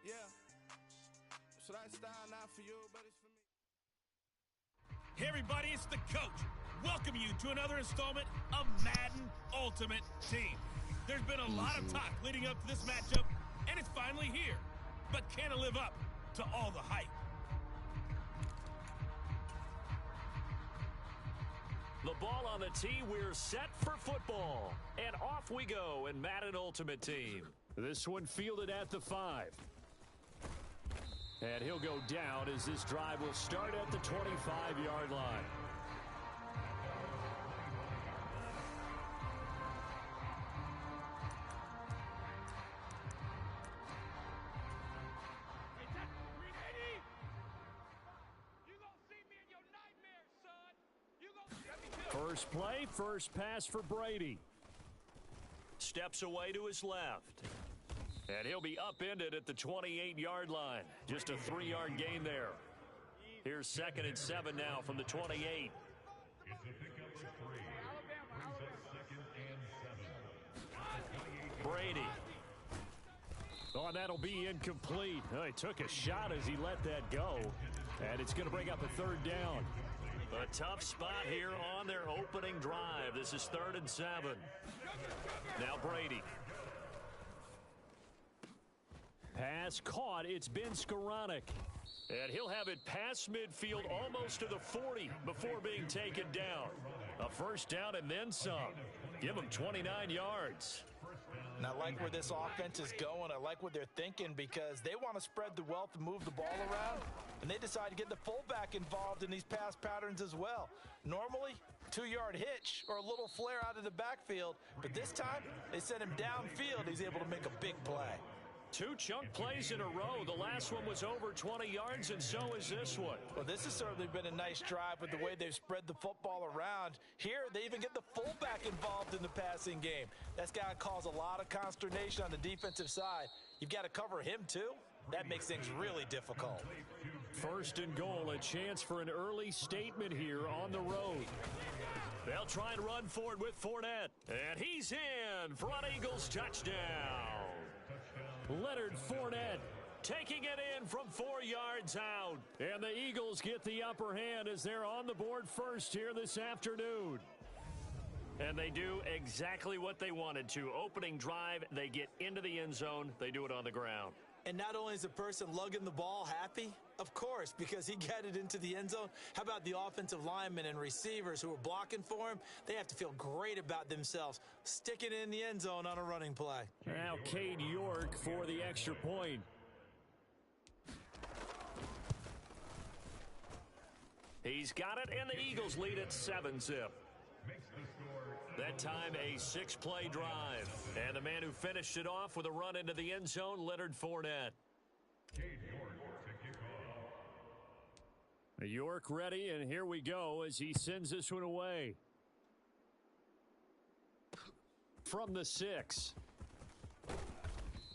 Yeah. Should I style not for you, but it's for me? Hey everybody, it's the coach. Welcome you to another installment of Madden Ultimate Team. There's been a lot of talk leading up to this matchup, and it's finally here. But can it live up to all the hype? The ball on the tee, we're set for football. And off we go in Madden Ultimate Team. This one fielded at the 5. And he'll go down as this drive will start at the 25-yard line. First play, first pass for Brady. Steps away to his left. And he'll be upended at the 28-yard line. Just a 3-yard gain there. Here's 2nd and 7 now from the 28. It's a pickup for 3. Brings up 2nd and 7. Brady. Oh, that'll be incomplete. Oh, he took a shot as he let that go. And it's going to bring up a 3rd down. A tough spot here on their opening drive. This is 3rd and 7. Now Brady. Pass caught. It's been Skoranek. And he'll have it past midfield almost to the 40 before being taken down. A 1st down and then some. Give him 29 yards. And I like where this offense is going. I like what they're thinking because they want to spread the wealth and move the ball around. And they decide to get the fullback involved in these pass patterns as well. Normally, 2-yard hitch or a little flare out of the backfield. But this time, they sent him downfield. He's able to make a big play. 2 chunk plays in a row. The last one was over 20 yards, and so is this one. Well, this has certainly been a nice drive with the way they've spread the football around. Here, they even get the fullback involved in the passing game. That's got to cause a lot of consternation on the defensive side. You've got to cover him, too. That makes things really difficult. 1st and goal, a chance for an early statement here on the road. They'll try and run for it with Fournette. And he's in. Front Eagles touchdown. Leonard Fournette taking it in from 4 yards out. And the Eagles get the upper hand as they're on the board first here this afternoon. And they do exactly what they wanted to. Opening drive, they get into the end zone. They do it on the ground. And not only is the person lugging the ball happy, of course, because he got it into the end zone. How about the offensive linemen and receivers who are blocking for him? They have to feel great about themselves, sticking it in the end zone on a running play. Now Cade York for the extra point. He's got it, and the Eagles lead at 7-zip. That time a 6-play drive. And the man who finished it off with a run into the end zone, Leonard Fournette. York ready, and here we go as he sends this one away. From the 6.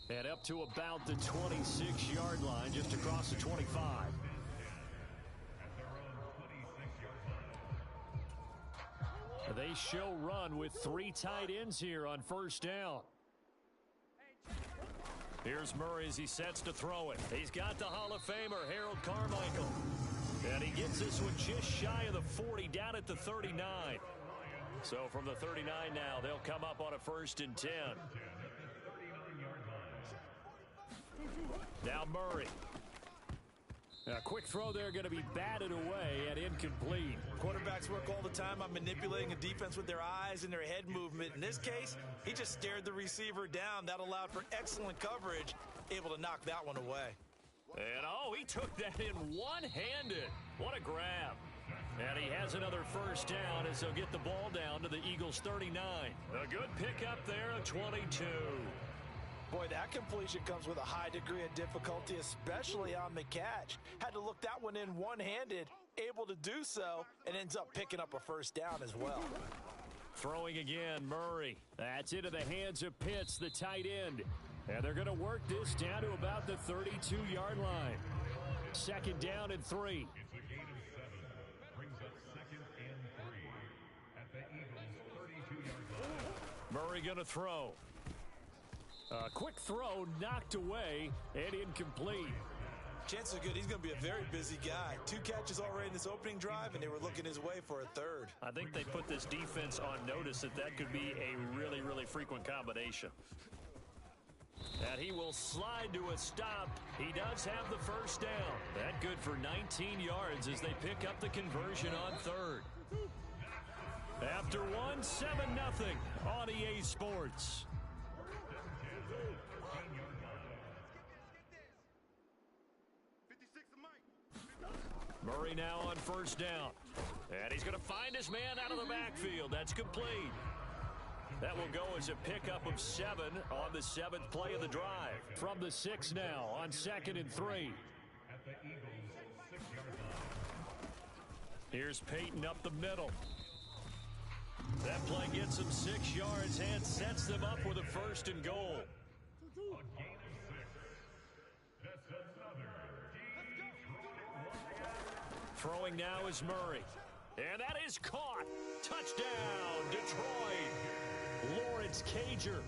And up to about the 26-yard line, just across the 25. They show run with 3 tight ends here on 1st down. Here's Murray as he sets to throw it. He's got the Hall of Famer, Harold Carmichael. And he gets this one just shy of the 40, down at the 39. So from the 39 now, they'll come up on a 1st and 10. Now Murray. A quick throw there going to be batted away and incomplete. Quarterbacks work all the time on manipulating a defense with their eyes and their head movement. In this case, he just stared the receiver down. That allowed for excellent coverage, able to knock that one away. And, oh, he took that in one-handed. What a grab. And he has another 1st down as they'll get the ball down to the Eagles' 39. A good pickup there, a 22. Boy, that completion comes with a high degree of difficulty, especially on the catch. Had to look that one in one-handed, able to do so, and ends up picking up a 1st down as well. Throwing again, Murray. That's into the hands of Pitts, the tight end. And they're going to work this down to about the 32-yard line. 2nd down and 3. It's a gain of 7. Brings up 2nd and 3 at the Eagles' 32-yard line. Murray going to throw. A quick throw knocked away and incomplete. Chances are good he's going to be a very busy guy. 2 catches already in this opening drive, and they were looking his way for a third. I think they put this defense on notice that could be a really, really frequent combination. And he will slide to a stop. He does have the first down. That good for 19 yards as they pick up the conversion on third. After one, 7-0 on EA Sports. Murray now on first down. And he's going to find his man out of the backfield. That's complete. That will go as a pickup of 7 on the 7th play of the drive. From the 6 now on 2nd and 3. Here's Peyton up the middle. That play gets them 6 yards and sets them up with a 1st and goal. Throwing now is Murray. And that is caught. Touchdown, Detroit. Lawrence Cager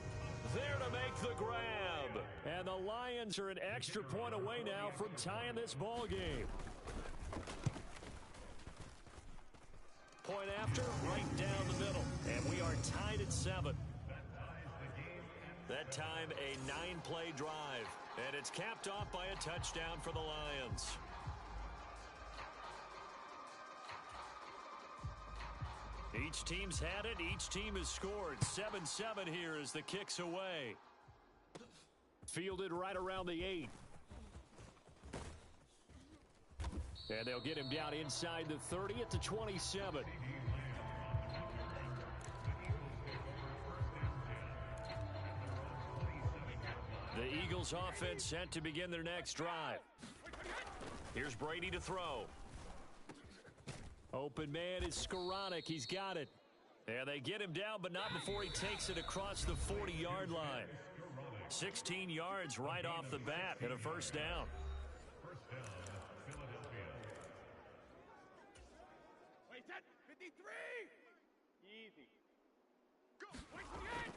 there to make the grab. And the Lions are an extra point away now from tying this ball game. Point after, right down the middle. And we are tied at 7. That time a 9-play drive. And it's capped off by a touchdown for the Lions. Each team's had it. Each team has scored. 7-7 here as the kick's away. Fielded right around the 8. And they'll get him down inside the 30 at the 27. The Eagles offense set to begin their next drive. Here's Brady to throw. Open man is Skoranek. He's got it. And they get him down, but not before he takes it across the 40-yard line. 16 yards right off the bat and a 1st down.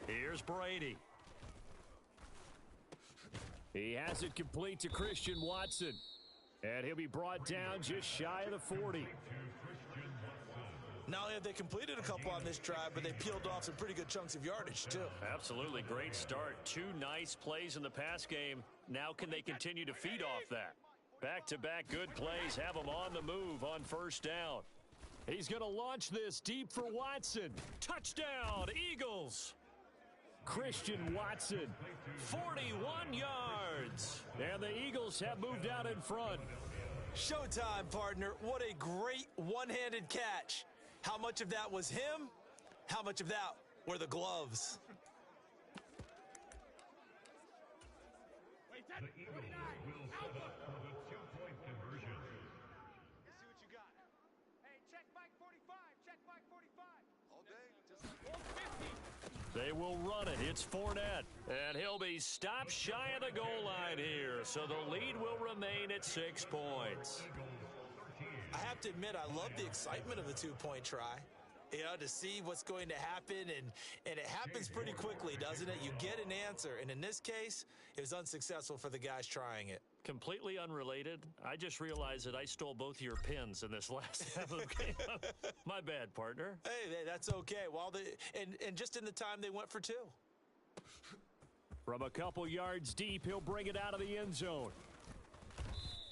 Here's Brady. He has it complete to Christian Watson. And he'll be brought down just shy of the 40. Not only have they completed a couple on this drive, but they peeled off some pretty good chunks of yardage, too. Absolutely. Great start. 2 nice plays in the pass game. Now can they continue to feed off that? Back-to-back good plays have them on the move on 1st down. He's going to launch this deep for Watson. Touchdown, Eagles. Christian Watson, 41 yards. And the Eagles have moved out in front. Showtime, partner. What a great one-handed catch. How much of that was him? How much of that were the gloves? The Eagles will set up for the 2-point conversion. Let's see what you got. Hey, check Mike 45. Check Mike 45. All day, just like 50. They will run it. It's Fournette. And he'll be stopped shy of the goal line here. So the lead will remain at 6 points. I have to admit, I love the excitement of the 2-point try. You know, to see what's going to happen, and it happens pretty quickly, doesn't it? You get an answer, and in this case, it was unsuccessful for the guys trying it. Completely unrelated. I just realized that I stole both of your pins in this last half of the game. My bad, partner. Hey, that's okay. Well, and just in the time they went for 2. From a couple yards deep, he'll bring it out of the end zone.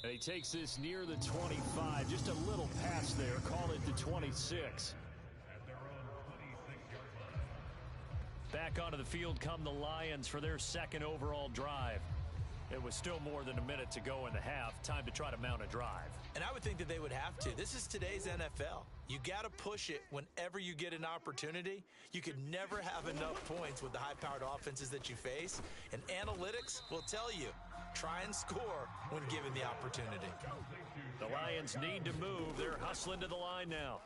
And he takes this near the 25. Just a little pass there. Call it the 26. Back onto the field come the Lions for their 2nd overall drive. It was still more than a minute to go in the half. Time to try to mount a drive. And I would think that they would have to. This is today's NFL. You got to push it whenever you get an opportunity. You could never have enough points with the high-powered offenses that you face. And analytics will tell you, try and score when given the opportunity. The Lions need to move. They're hustling to the line now.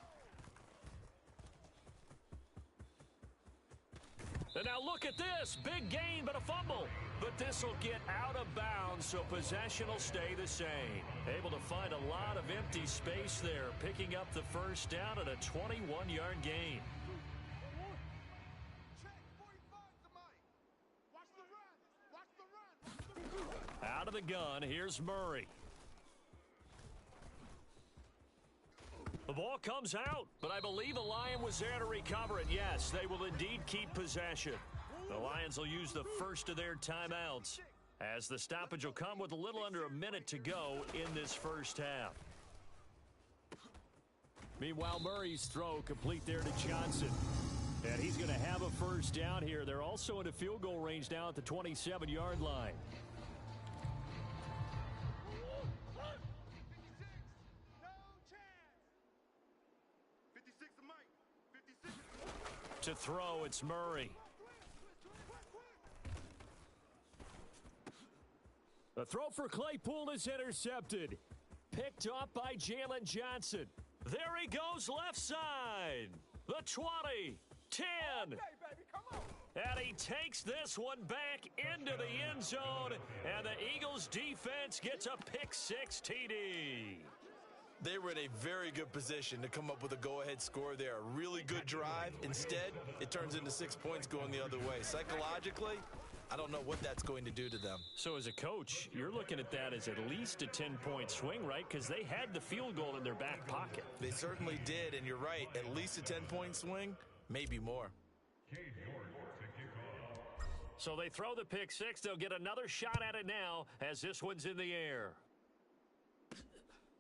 And now look at this. Big gain, but a fumble. But this will get out of bounds, so possession will stay the same. Able to find a lot of empty space there, picking up the 1st down at a 21-yard gain. Check 45 to Mike. Watch the run. Out of the gun, here's Murray. The ball comes out, but I believe a Lion was there to recover it. Yes, they will indeed keep possession. The Lions will use the first of their timeouts, as the stoppage will come with a little under a minute to go in this first half. Meanwhile, Murray's throw complete there to Johnson. And he's going to have a first down here. They're also in a field goal range now at the 27-yard line. To throw, it's Murray. The throw for Claypool is intercepted. Picked off by Jalen Johnson. There he goes left side. The 20, 10. And he takes this one back into the end zone. And the Eagles defense gets a pick-6 TD. They were in a very good position to come up with a go-ahead score there. A really good drive. Instead, it turns into 6 points going the other way. Psychologically, I don't know what that's going to do to them. So as a coach, you're looking at that as at least a 10-point swing, right? Because they had the field goal in their back pocket. They certainly did, and you're right. At least a 10-point swing, maybe more. So they throw the pick-6. They'll get another shot at it now as this one's in the air.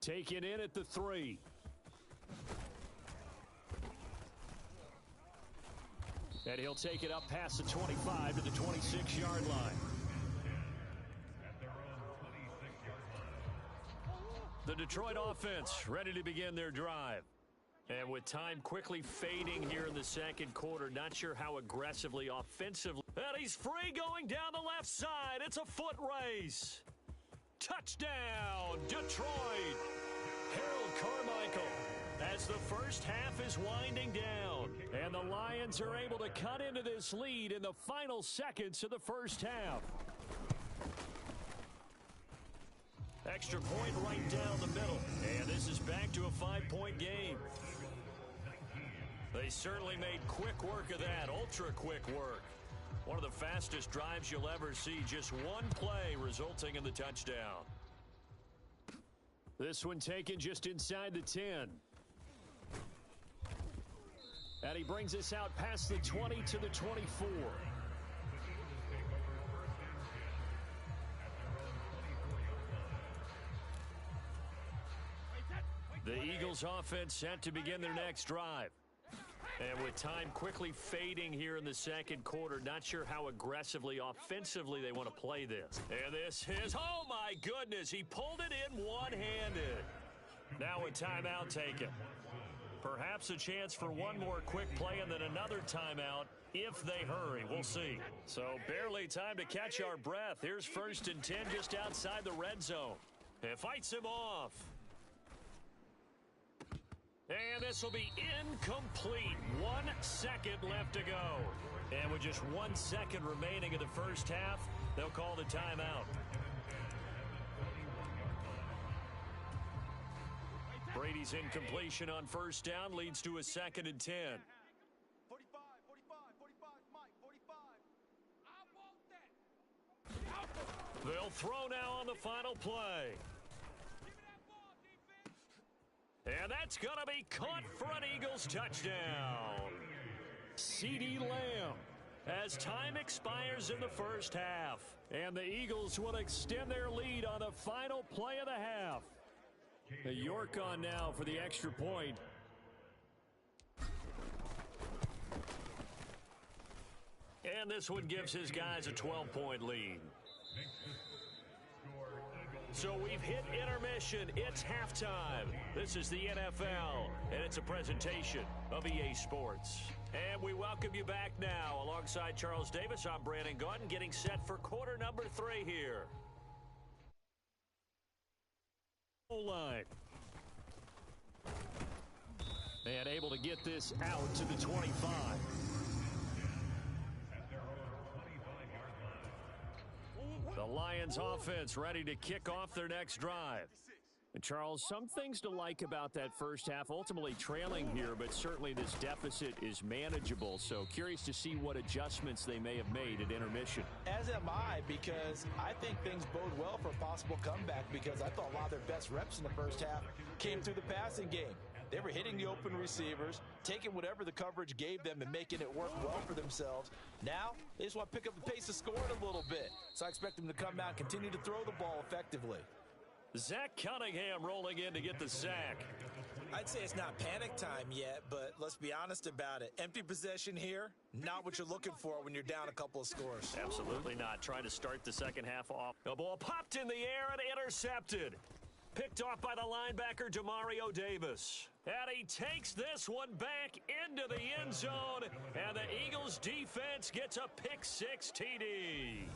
Taken in at the 3. And he'll take it up past the 25 to the 26-yard line. The Detroit offense ready to begin their drive. And with time quickly fading here in the second quarter, not sure how aggressively, offensively. And he's free going down the left side. It's a foot race. Touchdown, Detroit. Harold Carmichael as the first half is winding down. And the Lions are able to cut into this lead in the final seconds of the first half. Extra point right down the middle. And this is back to a 5-point game. They certainly made quick work of that, ultra-quick work. One of the fastest drives you'll ever see. Just one play resulting in the touchdown. This one taken just inside the 10. And he brings us out past the 20 to the 24. The Eagles offense set to begin their next drive. And with time quickly fading here in the second quarter, not sure how aggressively, offensively they want to play this. And this is, oh my goodness, he pulled it in one-handed. Now a timeout taken. Perhaps a chance for one more quick play and then another timeout if they hurry. We'll see. So barely time to catch our breath. Here's 1st and 10 just outside the red zone. It fights him off. And this will be incomplete. 1 second left to go. And with just 1 second remaining in the first half, they'll call the timeout. Brady's incompletion on first down leads to a 2nd and 10. 45, 45, Mike, 45. I want that. They'll throw now on the final play. And that's going to be caught for an Eagles touchdown. CeeDee Lamb as time expires in the first half. And the Eagles will extend their lead on the final play of the half. The York on now for the extra point. And this one gives his guys a 12-point lead. So we've hit intermission. It's halftime. This is the NFL, and it's a presentation of EA Sports. And we welcome you back now. Alongside Charles Davis, I'm Brandon Gaudin, getting set for quarter number 3 here. Line. And able to get this out to the 25. The Lions offense ready to kick off their next drive. And Charles, some things to like about that first half. Ultimately trailing here, but certainly this deficit is manageable. So curious to see what adjustments they may have made at intermission. As am I, because I think things bode well for a possible comeback, because I thought a lot of their best reps in the first half came through the passing game. They were hitting the open receivers, taking whatever the coverage gave them and making it work well for themselves. Now, they just want to pick up the pace of scoring a little bit. So I expect them to come out and continue to throw the ball effectively. Zach Cunningham rolling in to get the sack. I'd say it's not panic time yet, but let's be honest about it. Empty possession here, not what you're looking for when you're down a couple of scores. Absolutely not. Trying to start the second half off. The ball popped in the air and intercepted. Picked off by the linebacker, Demario Davis. And he takes this one back into the end zone, and the Eagles defense gets a pick-6 TD.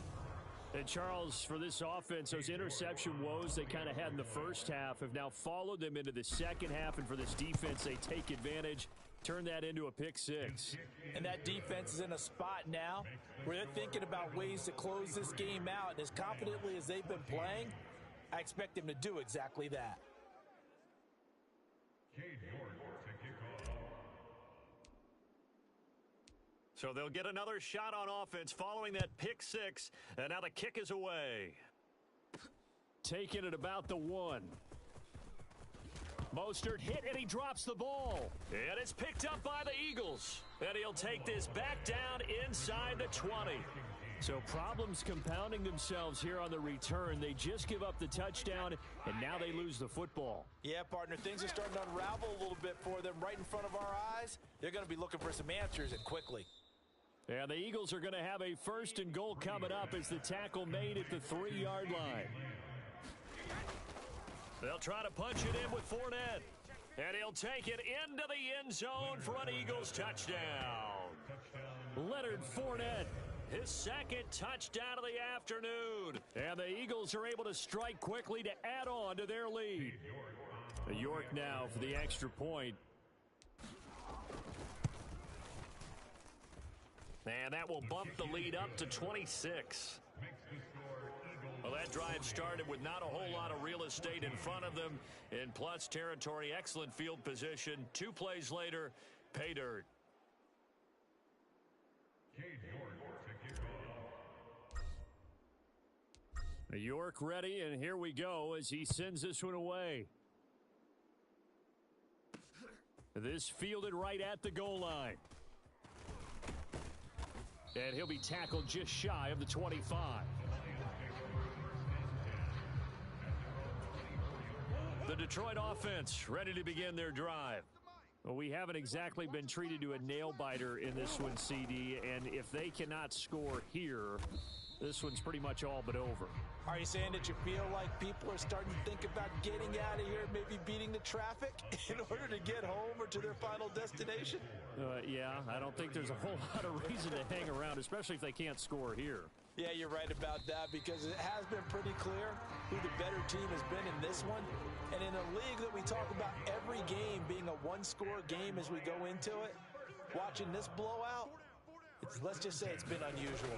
And Charles, for this offense, those interception woes they kind of had in the first half have now followed them into the second half, and for this defense, they take advantage, turn that into a pick-6. And that defense is in a spot now where they're thinking about ways to close this game out, and as confidently as they've been playing, I expect them to do exactly that. So they'll get another shot on offense following that pick-6, and now the kick is away. Taking it about the 1. Mostert hit, and he drops the ball. And it's picked up by the Eagles. And he'll take this back down inside the 20. So problems compounding themselves here on the return. They just give up the touchdown, and now they lose the football. Yeah, partner, things are starting to unravel a little bit for them right in front of our eyes. They're going to be looking for some answers, and quickly. And the Eagles are going to have a 1st and goal coming up as the tackle made at the 3-yard line. They'll try to punch it in with Fournette. And he'll take it into the end zone for an Eagles touchdown. Leonard Fournette, his 2nd touchdown of the afternoon. And the Eagles are able to strike quickly to add on to their lead. York now for the extra point. And that will bump the lead up to 26. Well, that drive started with not a whole lot of real estate in front of them. In plus territory, excellent field position. 2 plays later, pay dirt. York ready, and here we go as he sends this one away. This fielded right at the goal line. And he'll be tackled just shy of the 25. The Detroit offense ready to begin their drive. Well, we haven't exactly been treated to a nail-biter in this one, CD, and if they cannot score here, this one's pretty much all but over. Are you saying that you feel like people are starting to think about getting out of here, maybe beating the traffic in order to get home or to their final destination? Yeah, I don't think there's a whole lot of reason to hang around, especially if they can't score here. Yeah, you're right about that, because it has been pretty clear who the better team has been in this one. And in a league that we talk about every game being a one-score game as we go into it, watching this blowout, let's just say it's been unusual.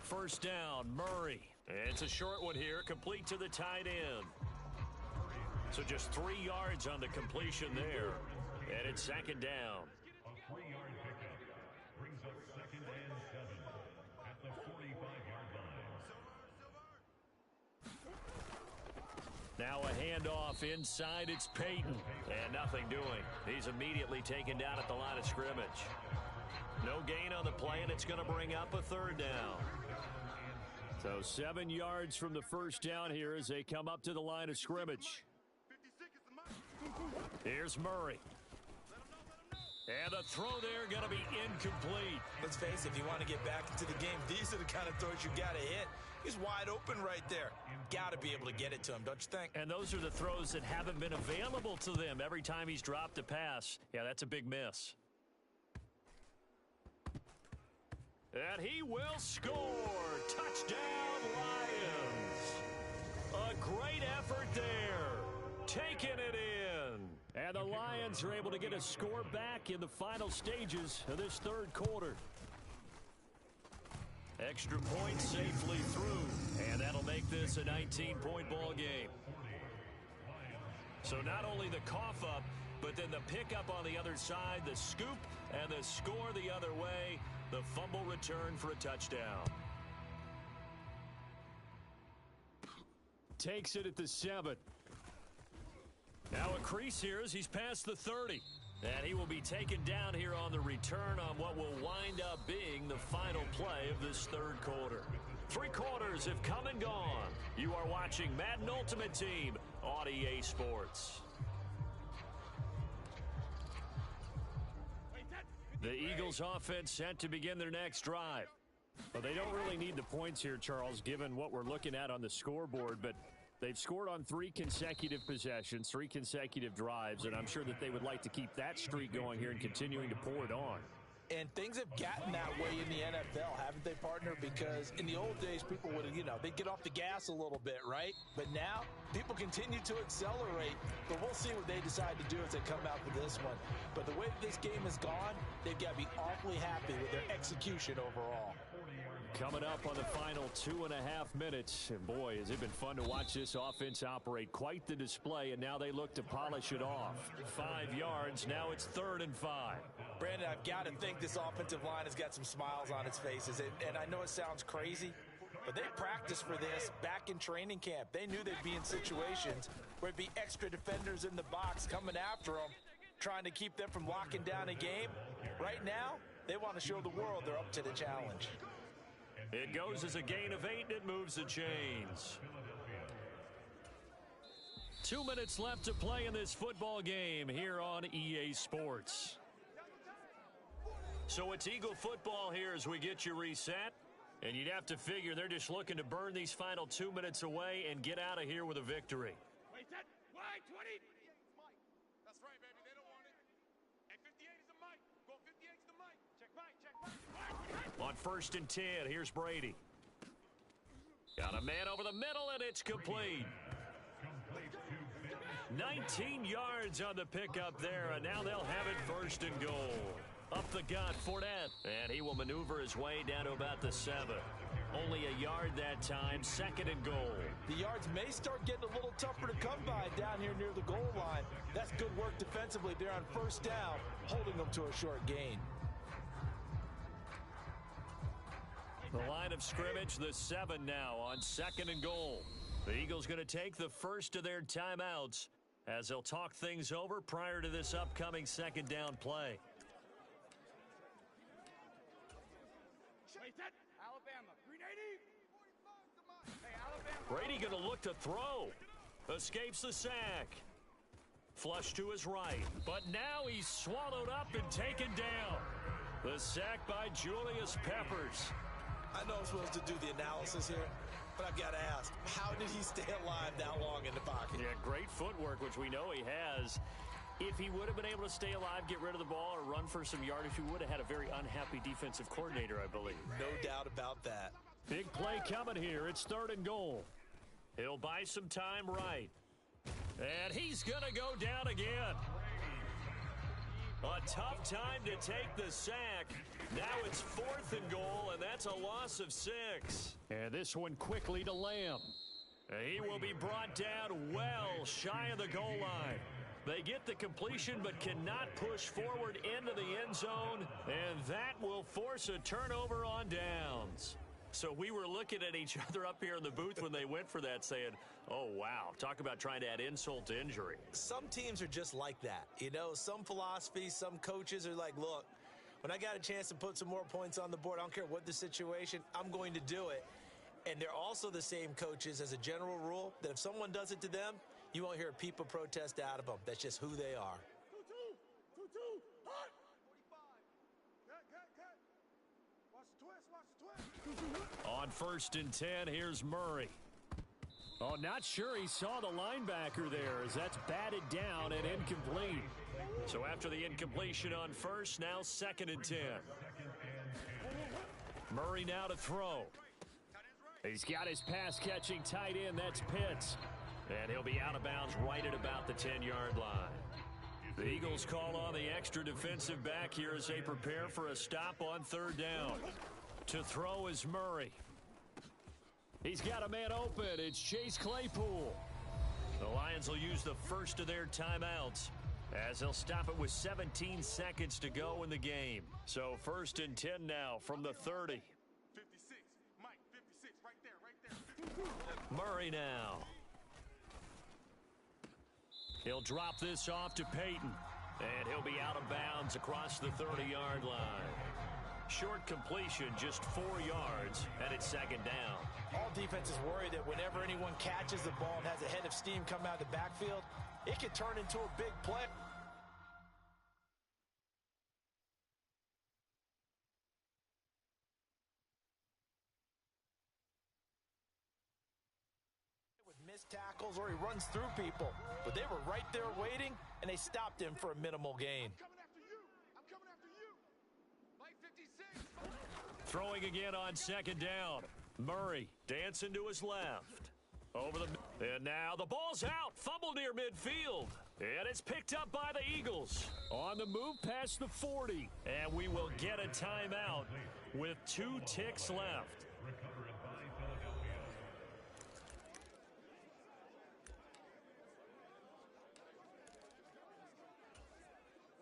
1st down, Murray. It's a short one here, complete to the tight end. So just 3 yards on the completion there. And it's 2nd down. A 3-yard pickup brings up 2nd and 7 at the 45-yard line. Now a handoff inside, it's Peyton. And nothing doing. He's immediately taken down at the line of scrimmage. No gain on the play, and it's going to bring up a 3rd down. So 7 yards from the 1st down here as they come up to the line of scrimmage. Here's Murray. And the throw there going to be incomplete. Let's face it, if you want to get back into the game, these are the kind of throws you got to hit. He's wide open right there. Got to be able to get it to him, don't you think? And those are the throws that haven't been available to them every time he's dropped a pass. Yeah, that's a big miss. And he will score. Touchdown, Lions. A great effort there. Taking it in. And the Lions are able to get a score back in the final stages of this 3rd quarter. Extra point safely through. And that'll make this a 19-point ball game. So not only the cough up, but then the pickup on the other side, the scoop, and the score the other way. The fumble return for a touchdown. Takes it at the 7. Now a crease here as he's past the 30. And he will be taken down here on the return on what will wind up being the final play of this third quarter. 3 quarters have come and gone. You are watching Madden Ultimate Team on EA Sports. The Eagles offense set to begin their next drive. Well, they don't really need the points here, Charles, given what we're looking at on the scoreboard, but they've scored on 3 consecutive possessions, 3 consecutive drives, and I'm sure that they would like to keep that streak going here and continuing to pour it on. And things have gotten that way in the NFL, haven't they, partner? Because in the old days, people would, they'd get off the gas a little bit, right? But now, people continue to accelerate. But we'll see what they decide to do as they come out for this one. But the way this game has gone, they've got to be awfully happy with their execution overall. Coming up on the final 2.5 minutes. And boy, has it been fun to watch this offense operate. Quite the display, and now they look to polish it off. 5 yards, now it's 3rd and 5. Brandon, I've got to think this offensive line has got some smiles on its faces. And I know it sounds crazy, but they practiced for this back in training camp. They knew they'd be in situations where it'd be extra defenders in the box coming after them, trying to keep them from locking down a game. Right now, they want to show the world they're up to the challenge. It goes as a gain of 8, and it moves the chains. 2 minutes left to play in this football game here on EA Sports. So it's Eagle football here as we get you reset. And you'd have to figure they're just looking to burn these final 2 minutes away and get out of here with a victory. Wait, that wide 20. That's right, baby. They don't want it. And 58 is the mic. Go 58 is the mic. Check mic, check mic. On 1st and 10, here's Brady. Got a man over the middle, and it's complete. 19 yards on the pickup there, and now they'll have it 1st and goal. Up the gut, Fournette, and he will maneuver his way down to about the 7. Only a yard that time, 2nd and goal. The yards may start getting a little tougher to come by down here near the goal line. That's good work defensively there on 1st down, holding them to a short gain. The line of scrimmage, the 7 now on 2nd and goal. The Eagles going to take the first of their timeouts as they'll talk things over prior to this upcoming 2nd down play. Alabama, 380. Hey, Alabama. Brady going to look to throw. Escapes the sack. Flush to his right. But now he's swallowed up and taken down. The sack by Julius Peppers. I know I'm supposed to do the analysis here, but I've got to ask, how did he stay alive that long in the pocket? Yeah, great footwork, which we know he has. If he would have been able to stay alive, get rid of the ball, or run for some yardage, he would have had a very unhappy defensive coordinator, I believe. No doubt about that. Big play coming here. It's 3rd and goal. He'll buy some time right. And he's going to go down again. A tough time to take the sack. Now it's 4th and goal, and that's a loss of 6. And this one quickly to Lamb. He will be brought down well shy of the goal line. They get the completion but cannot push forward into the end zone, and that will force a turnover on downs. So we were looking at each other up here in the booth when they went for that saying, oh, wow, talk about trying to add insult to injury. Some teams are just like that. Some philosophies, some coaches are like, look, when I got a chance to put some more points on the board, I don't care what the situation, I'm going to do it. And they're also the same coaches as a general rule that if someone does it to them, you won't hear a peep of protest out of them. That's just who they are. 2-2, hot. 45. Watch the twist. On 1st and 10, here's Murray. Oh, not sure he saw the linebacker there as that's batted down and incomplete. So after the incompletion on 1st, now 2nd and 10. Murray now to throw. He's got his pass-catching tight end. That's Pitts. And he'll be out of bounds right at about the 10-yard line. The Eagles call on the extra defensive back here as they prepare for a stop on 3rd down. To throw is Murray. He's got a man open. It's Chase Claypool. The Lions fans will use the first of their timeouts, as they'll stop it with 17 seconds to go in the game. So 1st and 10 now from the 30. 56, Mike, 56, right there. Murray now. He'll drop this off to Peyton, and he'll be out of bounds across the 30-yard line. Short completion, just 4 yards, and it's 2nd down. All defenses worry that whenever anyone catches the ball and has a head of steam come out of the backfield, it can turn into a big play. With missed tackles or he runs through people, but they were right there waiting, and they stopped him for a minimal gain. I'm coming after you. Mike, 56. Throwing again on 2nd down. Murray dancing to his left. And now the ball's out. Fumble near midfield. And it's picked up by the Eagles. On the move past the 40. And we will get a timeout with 2 ticks left. Recovered by Philadelphia.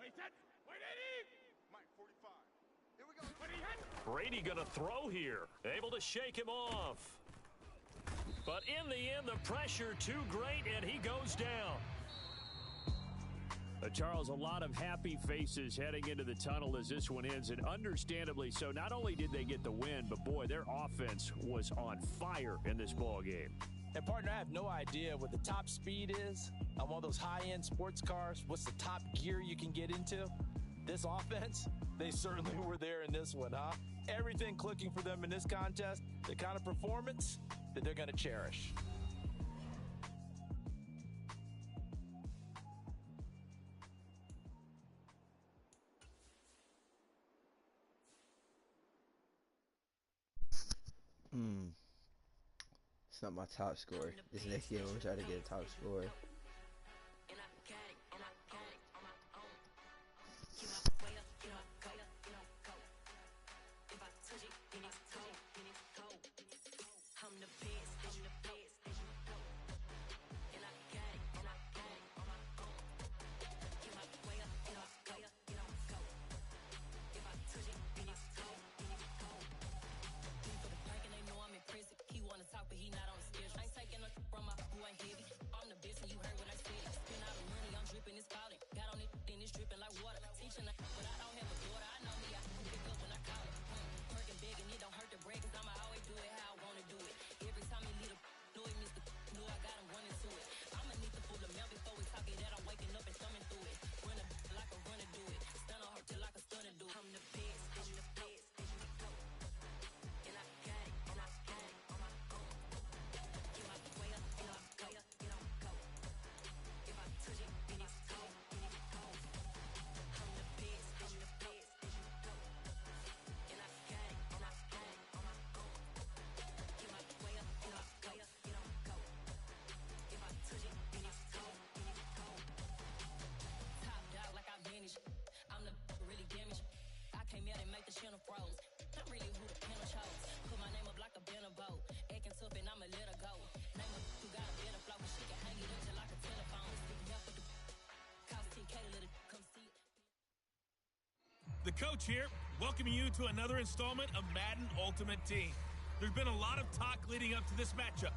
Wait, Eddie. Mike, 45. Here we go. Brady gonna throw here. Able to shake him off. But in the end, the pressure too great, and he goes down. Charles, a lot of happy faces heading into the tunnel as this one ends, and understandably so. Not only did they get the win, but boy, their offense was on fire in this ball game. And partner, I have no idea what the top speed is on one of those high-end sports cars. What's the top gear you can get into? This offense, they certainly were there in this one, huh? Everything clicking for them in this contest, the kind of performance that they're going to cherish. It's not my top score. This next game, I'm gonna try to get a top score. The coach here, welcoming you to another installment of Madden Ultimate Team. There's been a lot of talk leading up to this matchup.